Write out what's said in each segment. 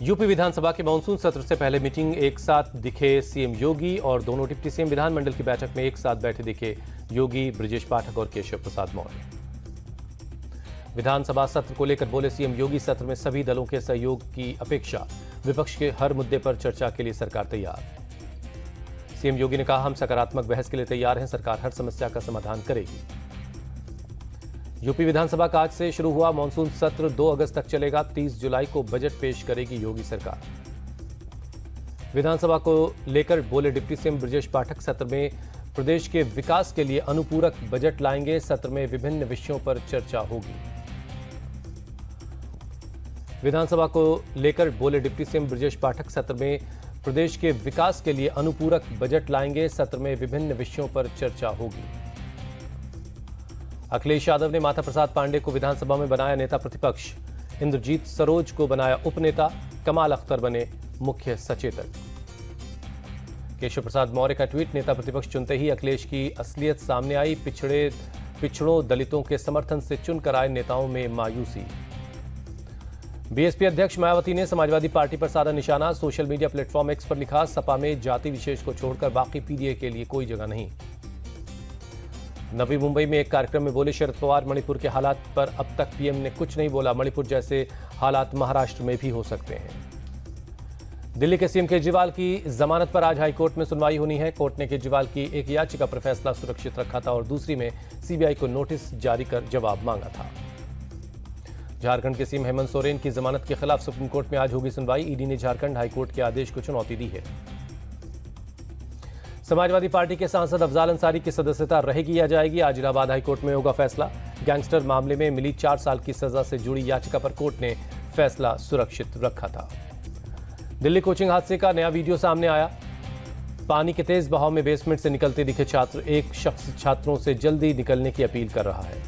UP विधानसभा के monsoon सत्र से पहले मीटिंग एक साथ दिखे सीएम योगी और दोनों डिप्टी सीएम विधानमंडल की बैठक में एक साथ बैठे दिखे योगी, ब्रजेश पाठक और केशव प्रसाद मौर्य। विधानसभा सत्र को लेकर बोले सीएम योगी, सत्र में सभी दलों के सहयोग की अपेक्षा, विपक्ष के हर मुद्दे पर चर्चा के लिए सरकार तैयार। सीएम योगी ने कहा, हम सकारात्मक बहस के लिए तैयार हैं, सरकार हर समस्या का समाधान करेगी। यूपी विधानसभा का आज से शुरू हुआ मानसून सत्र 2 अगस्त तक चलेगा। 30 जुलाई को बजट पेश करेगी योगी सरकार। विधानसभा को लेकर बोले डिप्टी सीएम ब्रजेश पाठक, सत्र में प्रदेश के विकास के लिए अनुपूरक बजट लाएंगे, सत्र में विभिन्न विषयों पर चर्चा होगी। विधानसभा को लेकर बोले डिप्टी सीएम ब्रजेश पाठक, सत्र में प्रदेश के विकास के लिए अनुपूरक बजट लाएंगे, सत्र में विभिन्न विषयों पर चर्चा होगी। अखिलेश यादव ने माता प्रसाद पांडे को विधानसभा में बनाया नेता प्रतिपक्ष, इंद्रजीत सरोज को बनाया उपनेता, कमाल अख्तर बने मुख्य सचेतक। केशव प्रसाद मौर्य का ट्वीट, नेता प्रतिपक्ष चुनते ही अखिलेश की असलियत सामने आई, पिछड़ों दलितों के समर्थन से चुनकर आए नेताओं में मायूसी। बीएसपी अध्यक्ष मायावती ने समाजवादी पार्टी पर साधा निशाना, सोशल मीडिया प्लेटफॉर्म एक्स पर लिखा, सपा में जाति विशेष को छोड़कर बाकी पीडीए के लिए कोई जगह नहीं। नवी मुंबई में एक कार्यक्रम में बोले शरद पवार, मणिपुर के हालात पर अब तक पीएम ने कुछ नहीं बोला, मणिपुर जैसे हालात महाराष्ट्र में भी हो सकते हैं। दिल्ली के सीएम केजरीवाल की जमानत पर आज हाईकोर्ट में सुनवाई होनी है। कोर्ट ने केजरीवाल की एक याचिका पर फैसला सुरक्षित रखा था और दूसरी में सीबीआई को नोटिस जारी कर जवाब मांगा था। झारखंड के सीएम हेमंत सोरेन की जमानत के खिलाफ सुप्रीम कोर्ट में आज होगी सुनवाई। ईडी ने झारखंड हाईकोर्ट के आदेश को चुनौती दी है। समाजवादी पार्टी के सांसद अफजाल अंसारी की सदस्यता रहेगी या जाएगी, आज इलाहाबाद हाईकोर्ट में होगा फैसला। गैंगस्टर मामले में मिली 4 साल की सजा से जुड़ी याचिका पर कोर्ट ने फैसला सुरक्षित रखा था। दिल्ली कोचिंग हादसे का नया वीडियो सामने आया। पानी के तेज बहाव में बेसमेंट से निकलते दिखे छात्र, एक शख्स छात्रों से जल्दी निकलने की अपील कर रहा है।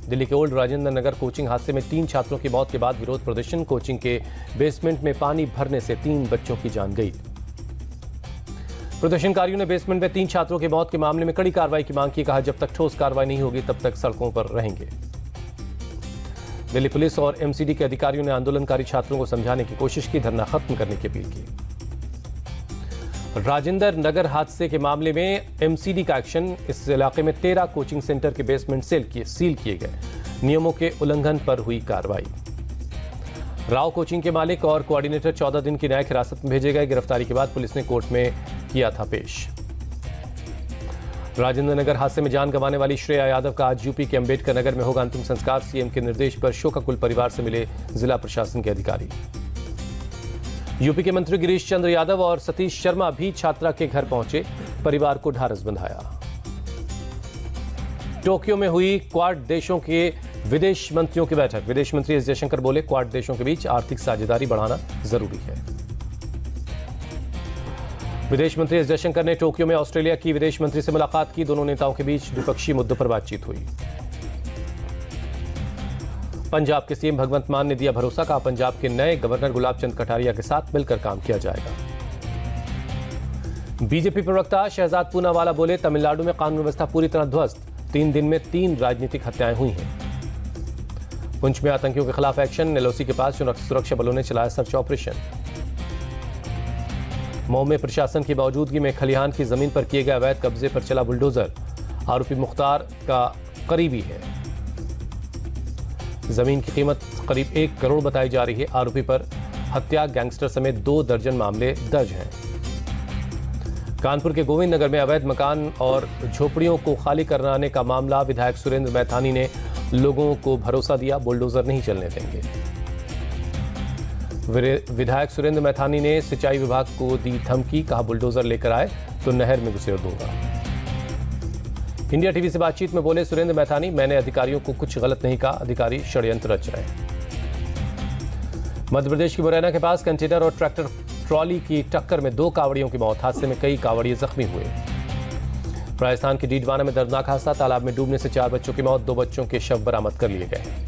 दिल्ली के ओल्ड राजेंद्र नगर कोचिंग हादसे में 3 छात्रों की मौत के बाद विरोध प्रदर्शन। कोचिंग के बेसमेंट में पानी भरने से 3 बच्चों की जान गई। प्रदर्शनकारियों ने बेसमेंट में 3 छात्रों की मौत के मामले में कड़ी कार्रवाई की मांग की। कहा, जब तक ठोस कार्रवाई नहीं होगी तब तक सड़कों पर रहेंगे। दिल्ली पुलिस और एमसीडी के अधिकारियों ने आंदोलनकारी छात्रों को समझाने की कोशिश की, धरना खत्म करने की अपील की। राजेंद्र नगर हादसे के मामले में एमसीडी का एक्शन। इस इलाके में 13 कोचिंग सेंटर के बेसमेंट सील किए गए। नियमों के उल्लंघन पर हुई कार्रवाई। राव कोचिंग के मालिक और कोऑर्डिनेटर 14 दिन की न्यायिक हिरासत में भेजे गए। गिरफ्तारी के बाद पुलिस ने कोर्ट में किया था पेश। राजेंद्र नगर हादसे में जान गंवाने वाली श्रेया यादव का आज यूपी के अंबेडकर नगर में होगा अंतिम संस्कार। सीएम के निर्देश पर शोकाकुल परिवार से मिले जिला प्रशासन के अधिकारी। यूपी के मंत्री गिरीश चंद्र यादव और सतीश शर्मा भी छात्रा के घर पहुंचे, परिवार को ढाढस बंधाया। टोक्यो में हुई क्वाड देशों के विदेश मंत्रियों की बैठक। विदेश मंत्री एस जयशंकर बोले, क्वाड देशों के बीच आर्थिक साझेदारी बढ़ाना जरूरी है। विदेश मंत्री एस जयशंकर ने टोक्यो में ऑस्ट्रेलिया की विदेश मंत्री से मुलाकात की। दोनों नेताओं के बीच द्विपक्षीय मुद्दों पर बातचीत हुई। पंजाब के सीएम भगवंत मान ने दिया भरोसा, कहा पंजाब के नए गवर्नर गुलाब चंद कटारिया के साथ मिलकर काम किया जाएगा। बीजेपी प्रवक्ता शहजाद पूनावाला बोले, तमिलनाडु में कानून व्यवस्था पूरी तरह ध्वस्त। 3 दिन में 3 राजनीतिक हत्याएं हुई हैं। पुंछ में आतंकियों के खिलाफ एक्शन। एलओसी के पास सुरक्षा बलों ने चलाया सर्च ऑपरेशन। मऊ में प्रशासन की मौजूदगी में खलिहान की जमीन पर किए गए अवैध कब्जे पर चला बुलडोजर। आरोपी मुख्तार का करीबी है। जमीन की कीमत करीब 1 करोड़ बताई जा रही है। आरोपी पर हत्या, गैंगस्टर समेत 2 दर्जन मामले दर्ज हैं। कानपुर के गोविंद नगर में अवैध मकान और झोपड़ियों को खाली कराने का मामला। विधायक सुरेंद्र मैथानी ने लोगों को भरोसा दिया, बुलडोजर नहीं चलने देंगे। विधायक सुरेंद्र मैथानी ने सिंचाई विभाग को दी धमकी, कहा बुलडोजर लेकर आए तो नहर में घुसेड़ दूंगा। इंडिया टीवी से बातचीत में बोले सुरेंद्र मैथानी, मैंने अधिकारियों को कुछ गलत नहीं कहा, अधिकारी षड्यंत्र रच रहे। मध्य प्रदेश की मुरैना के पास कंटेनर और ट्रैक्टर ट्रॉली की टक्कर में 2 कावड़ियों की मौत। हादसे में कई कावड़िए जख्मी हुए। राजस्थान के डीडवाना में दर्दनाक हादसा। तालाब में डूबने से 4 बच्चों की मौत, 2 बच्चों के शव बरामद कर लिए गए।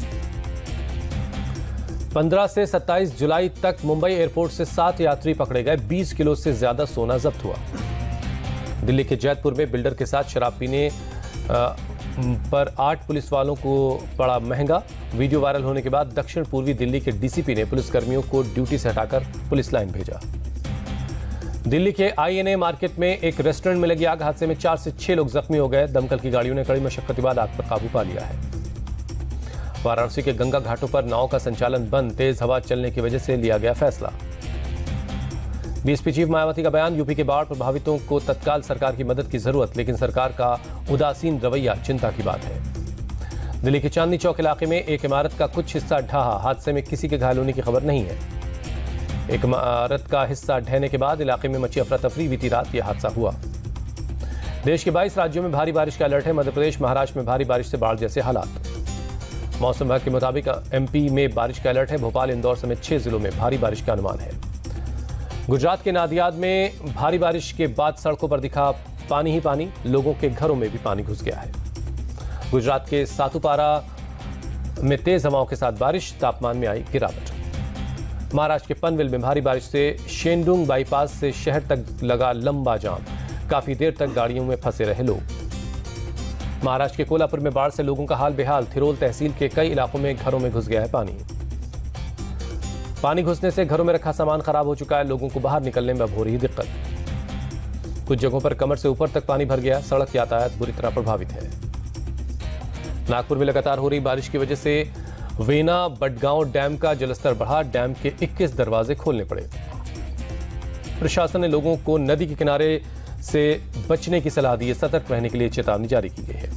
15 से 27 जुलाई तक मुंबई एयरपोर्ट से 7 यात्री पकड़े गए। 20 किलो से ज्यादा सोना जब्त हुआ। दिल्ली के जैतपुर में बिल्डर के साथ शराब पीने पर 8 पुलिस वालों को पड़ा महंगा। वीडियो वायरल होने के बाद दक्षिण पूर्वी दिल्ली के डीसीपी ने पुलिसकर्मियों को ड्यूटी से हटाकर पुलिस लाइन भेजा। दिल्ली के आईएनए मार्केट में एक रेस्टोरेंट में लगी आग, हादसे में 4 से 6 लोग जख्मी हो गए। दमकल की गाड़ियों ने कड़ी मशक्कत के बाद आग पर काबू पा लिया है। वाराणसी के गंगा घाटों पर नाव का संचालन बंद, तेज हवा चलने की वजह से लिया गया फैसला। बीएसपी चीफ मायावती का बयान, यूपी के बाढ़ प्रभावितों को तत्काल सरकार की मदद की जरूरत, लेकिन सरकार का उदासीन रवैया चिंता की बात है। दिल्ली के चांदनी चौक इलाके में एक इमारत का कुछ हिस्सा ढहा, हादसे में किसी के घायल होने की खबर नहीं है। एक इमारत का हिस्सा ढहने के बाद इलाके में मची अफरा तफरी, बीती रात यह हादसा हुआ। देश के 22 राज्यों में भारी बारिश का अलर्ट है। मध्य प्रदेश, महाराष्ट्र में भारी बारिश से बाढ़ जैसे हालात। मौसम विभाग के मुताबिक एमपी में बारिश का अलर्ट है। भोपाल, इंदौर समेत 6 जिलों में भारी बारिश का अनुमान है। गुजरात के नादियाद में भारी बारिश के बाद सड़कों पर दिखा पानी ही पानी, लोगों के घरों में भी पानी घुस गया है। गुजरात के सातुपारा में तेज हवाओं के साथ बारिश, तापमान में आई गिरावट। महाराष्ट्र के पनवेल में भारी बारिश से शेंडुंग बाईपास से शहर तक लगा लंबा जाम, काफी देर तक गाड़ियों में फंसे रहे लोग। महाराष्ट्र के कोल्हापुर में बाढ़ से लोगों का हाल बेहाल, थिरोल तहसील के कई इलाकों में घरों में घुस गया है पानी। पानी घुसने से घरों में रखा सामान खराब हो चुका है, लोगों को बाहर निकलने में अब हो रही दिक्कत। कुछ जगहों पर कमर से ऊपर तक पानी भर गया, सड़क यातायात बुरी तरह प्रभावित है। नागपुर में लगातार हो रही बारिश की वजह से वेना बडगांव डैम का जलस्तर बढ़ा, डैम के 21 दरवाजे खोलने पड़े। प्रशासन ने लोगों को नदी के किनारे से बचने की सलाह दी है, सतर्क रहने के लिए चेतावनी जारी की गई है।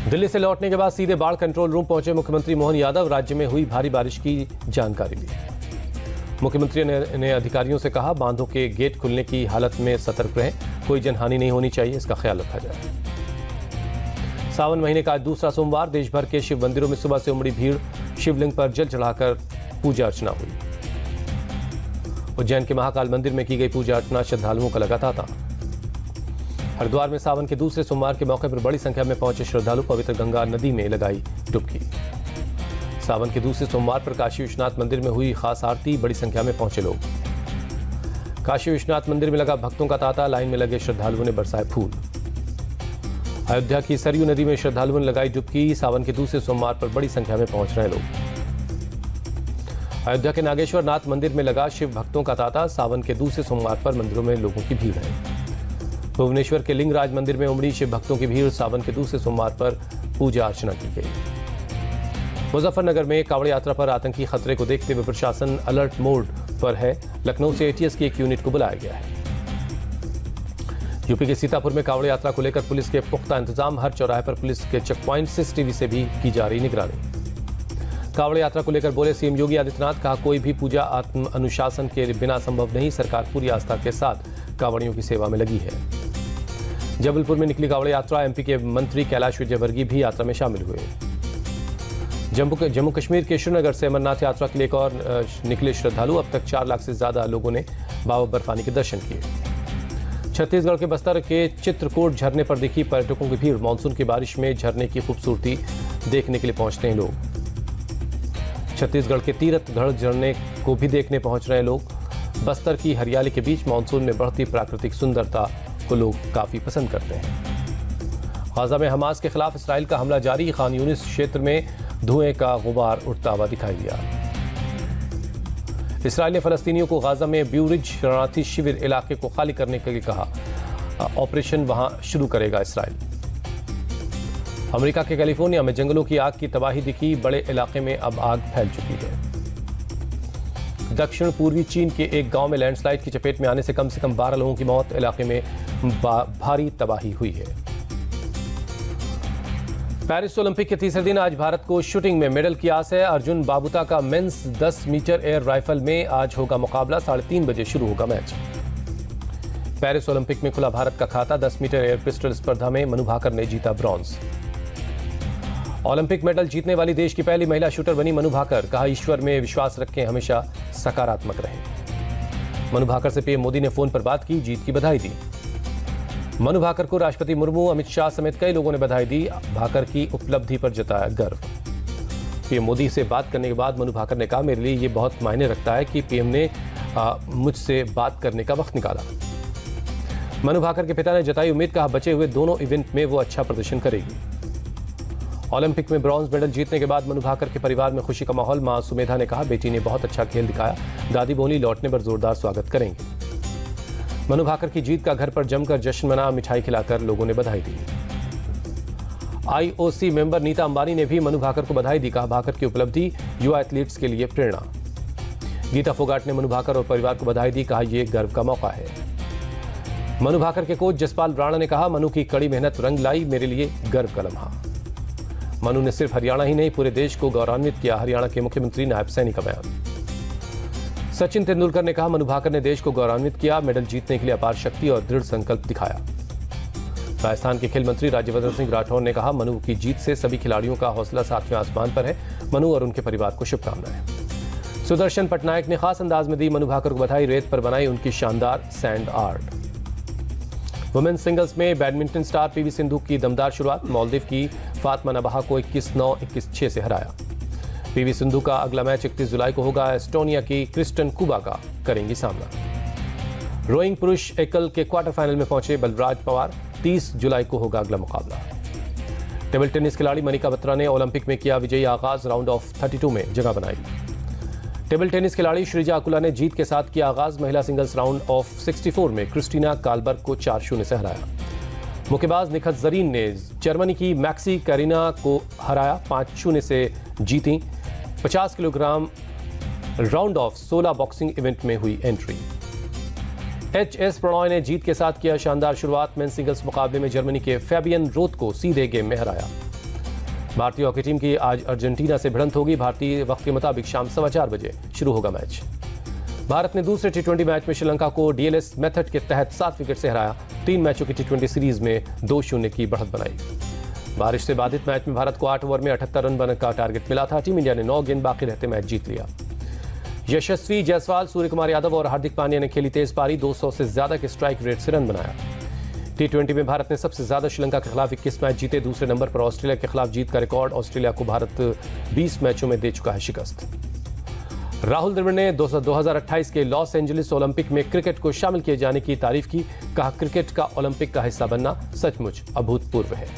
दिल्ली से लौटने के बाद सीधे बाढ़ कंट्रोल रूम पहुंचे मुख्यमंत्री मोहन यादव, राज्य में हुई भारी बारिश की जानकारी ली। मुख्यमंत्री ने अधिकारियों से कहा, बांधों के गेट खुलने की हालत में सतर्क रहें, कोई जनहानि नहीं होनी चाहिए, इसका ख्याल रखा जाए। सावन महीने का आज दूसरा सोमवार, देश भर के शिव मंदिरों में सुबह से उमड़ी भीड़, शिवलिंग पर जल चढ़ाकर पूजा अर्चना हुई। उज्जैन के महाकाल मंदिर में की गई पूजा अर्चना श्रद्धालुओं का लगा तांता। हरिद्वार में सावन के दूसरे सोमवार के मौके पर बड़ी संख्या में पहुंचे श्रद्धालु पवित्र गंगा नदी में लगाई डुबकी। सावन के दूसरे सोमवार पर काशी विश्वनाथ मंदिर में हुई खास आरती, बड़ी संख्या में पहुंचे लोग। काशी विश्वनाथ मंदिर में लगा भक्तों का तांता, लाइन में लगे श्रद्धालुओं ने बरसाए फूल। अयोध्या की सरयू नदी में श्रद्धालुओं ने लगाई डुबकी, सावन के दूसरे सोमवार पर बड़ी संख्या में पहुंच रहे लोग। अयोध्या के नागेश्वर नाथ मंदिर में लगा शिव भक्तों का तांता, सावन के दूसरे सोमवार पर मंदिरों में लोगों की भीड़ है। भुवनेश्वर के लिंगराज मंदिर में उमड़ी शिव भक्तों की भीड़, सावन के दूसरे सोमवार पर पूजा अर्चना की गई। मुजफ्फरनगर में कांवड़ यात्रा पर आतंकी खतरे को देखते हुए प्रशासन अलर्ट मोड पर है। लखनऊ से एटीएस की एक यूनिट को बुलाया गया है। यूपी के सीतापुर में कांवड़ यात्रा को लेकर पुलिस के पुख्ता इंतजाम, हर चौराहे पर पुलिस के चेक पॉइंट, सीसीटीवी से भी की जा रही निगरानी। कांवड़ यात्रा को लेकर बोले सीएम योगी आदित्यनाथ, कहा कोई भी पूजा आत्म अनुशासन के बिना संभव नहीं, सरकार पूरी आस्था के साथ कांवड़ियों की सेवा में लगी है। जबलपुर में निकली कांवड़ यात्रा, एमपी के मंत्री कैलाश विजयवर्गीय भी यात्रा में शामिल हुए। जम्मू कश्मीर के श्रीनगर से अमरनाथ यात्रा के लिए एक और निकले श्रद्धालु, अब तक 4 लाख से ज्यादा लोगों ने बाबा बर्फानी के दर्शन किए। छत्तीसगढ़ के बस्तर के चित्रकूट झरने पर दिखी पर्यटकों की भीड़, मानसून की बारिश में झरने की खूबसूरती देखने के लिए पहुंचते हैं लोग। छत्तीसगढ़ के तीरथगढ़ झरने को भी देखने पहुंच रहे लोग। बस्तर की हरियाली के बीच मानसून में बढ़ती प्राकृतिक सुंदरता को लोग काफी पसंद करते हैं। गाजा में हमास के खिलाफ इसराइल का हमला जारी, खान यूनिस क्षेत्र में धुएं का गुबार उठता हुआ दिखाई दिया। इसराइल ने फलस्तीनियों को गाजा में ब्यूरिज शरणार्थी शिविर इलाके को खाली करने के लिए कहा, ऑपरेशन वहां शुरू करेगा इसराइल। अमेरिका के कैलिफोर्निया में जंगलों की आग की तबाही दिखी, बड़े इलाके में अब आग फैल चुकी है। दक्षिण पूर्वी चीन के एक गांव में लैंडस्लाइड की चपेट में आने से कम 12 लोगों की मौत, इलाके में भारी तबाही हुई है। पेरिस ओलंपिक के तीसरे दिन आज भारत को शूटिंग में मेडल की आस है। अर्जुन बाबूता का मेंस 10 मीटर एयर राइफल में आज होगा मुकाबला, 3:30 बजे शुरू होगा मैच। पेरिस ओलंपिक में खुला भारत का खाता, 10 मीटर एयर पिस्टल स्पर्धा में मनु भाकर ने जीता ब्रॉन्ज। ओलंपिक मेडल जीतने वाली देश की पहली महिला शूटर बनी मनु भाकर, कहा ईश्वर में विश्वास रखें, हमेशा सकारात्मक रहें। मनु भाकर से पीएम मोदी ने फोन पर बात की, जीत की बधाई दी। मनु भाकर को राष्ट्रपति मुर्मू, अमित शाह समेत कई लोगों ने बधाई दी, भाकर की उपलब्धि पर जताया गर्व। पीएम मोदी से बात करने के बाद मनु भाकर ने कहा, मेरे लिए ये बहुत मायने रखता है कि पीएम ने मुझसे बात करने का वक्त निकाला। मनु भाकर के पिता ने जताई उम्मीद, कहा बचे हुए दोनों इवेंट में वो अच्छा प्रदर्शन करेगी। ओलंपिक में ब्रॉन्ज मेडल जीतने के बाद मनु भाकर के परिवार में खुशी का माहौल। मां सुमेधा ने कहा बेटी ने बहुत अच्छा खेल दिखाया, दादी बोली लौटने पर जोरदार स्वागत करेंगे। मनु भाकर की जीत का घर पर जमकर जश्न मना, मिठाई खिलाकर लोगों ने बधाई दी। आईओसी मेंबर नीता अंबानी ने भी मनु भाकर को बधाई दी, कहा भाकर की उपलब्धि युवा एथलीट्स के लिए प्रेरणा। गीता फोगाट ने मनु भाकर और परिवार को बधाई दी, कहा यह गर्व का मौका है। मनु भाकर के कोच जसपाल राणा ने कहा मनु की कड़ी मेहनत रंग लाई, मेरे लिए गर्व का लम्हा। मनु ने सिर्फ हरियाणा ही नहीं पूरे देश को गौरवान्वित किया, हरियाणा के मुख्यमंत्री नायब सैनी का बयान। सचिन तेंदुलकर ने कहा मनु भाकर ने देश को गौरवान्वित किया, मेडल जीतने के लिए अपार शक्ति और दृढ़ संकल्प दिखाया। राजस्थान के खेल मंत्री राज्यवर्धन सिंह राठौर ने कहा मनु की जीत से सभी खिलाड़ियों का हौसला सातवें आसमान पर है, मनु और उनके परिवार को शुभकामनाएं। सुदर्शन पटनायक ने खास अंदाज में दी मनु भाकर को बधाई, रेत पर बनाई उनकी शानदार सैंड आर्ट। वुमेन्स सिंगल्स में बैडमिंटन स्टार पीवी सिंधु की दमदार शुरुआत, मालदीव की फातिमा नबाहा को 21-9, 21-6 से हराया। पीवी सिंधु का अगला मैच 31 जुलाई को होगा, एस्टोनिया की क्रिस्टन कुबा का करेंगी सामना। रोइंग पुरुष एकल के क्वार्टर फाइनल में पहुंचे बलराज पवार, 30 जुलाई को होगा अगला मुकाबला। टेबल टेनिस खिलाड़ी मनिका बत्रा ने ओलंपिक में किया विजयी आगाज, राउंड ऑफ 32 में जगह बनाई। टेबल टेनिस खिलाड़ी श्रीजा अकुला ने जीत के साथ किया आगाज, महिला सिंगल्स राउंड ऑफ 64 में क्रिस्टीना कालबर्ग को 4-0 से हराया। मुक्केबाज निखत जरीन ने जर्मनी की मैक्सी कैरिना को हराया, 5-0 से जीती। 50 kilogram round of 16 boxing event में हुई एंट्री। एच.एस. प्रणॉय ने जीत के साथ किया शानदार शुरुआत, मेन सिंगल्स मुकाबले में जर्मनी के फैबियन रोथ को सीधे गेम में हराया। भारतीय हॉकी टीम की आज अर्जेंटीना से भिड़ंत होगी, भारतीय वक्त के मुताबिक शाम 4:15 बजे शुरू होगा मैच। भारत ने दूसरे टी20 मैच में श्रीलंका को डीएलएस मेथड के तहत 7 विकेट से हराया, 3 मैचों की टी20 सीरीज में 2-0 की बढ़त बनाई। बारिश से बाधित मैच में भारत को 8 ओवर में 78 रन बनाने का टारगेट मिला था, टीम इंडिया ने 9 गेंद बाकी रहते मैच जीत लिया। यशस्वी जायसवाल, सूर्य कुमार यादव और हार्दिक पांड्या ने खेली तेज पारी, 200 से ज्यादा के स्ट्राइक रेट से रन बनाया। टी20 में भारत ने सबसे ज्यादा श्रीलंका के खिलाफ 21 मैच जीते, दूसरे नंबर पर ऑस्ट्रेलिया के खिलाफ जीत का रिकॉर्ड। ऑस्ट्रेलिया को भारत 20 मैचों में दे चुका है शिकस्त। राहुल द्रविड़ ने 2028 के लॉस एंजलिस ओलंपिक में क्रिकेट को शामिल किए जाने की तारीफ की, कहा क्रिकेट का ओलंपिक का हिस्सा बनना सचमुच अभूतपूर्व है।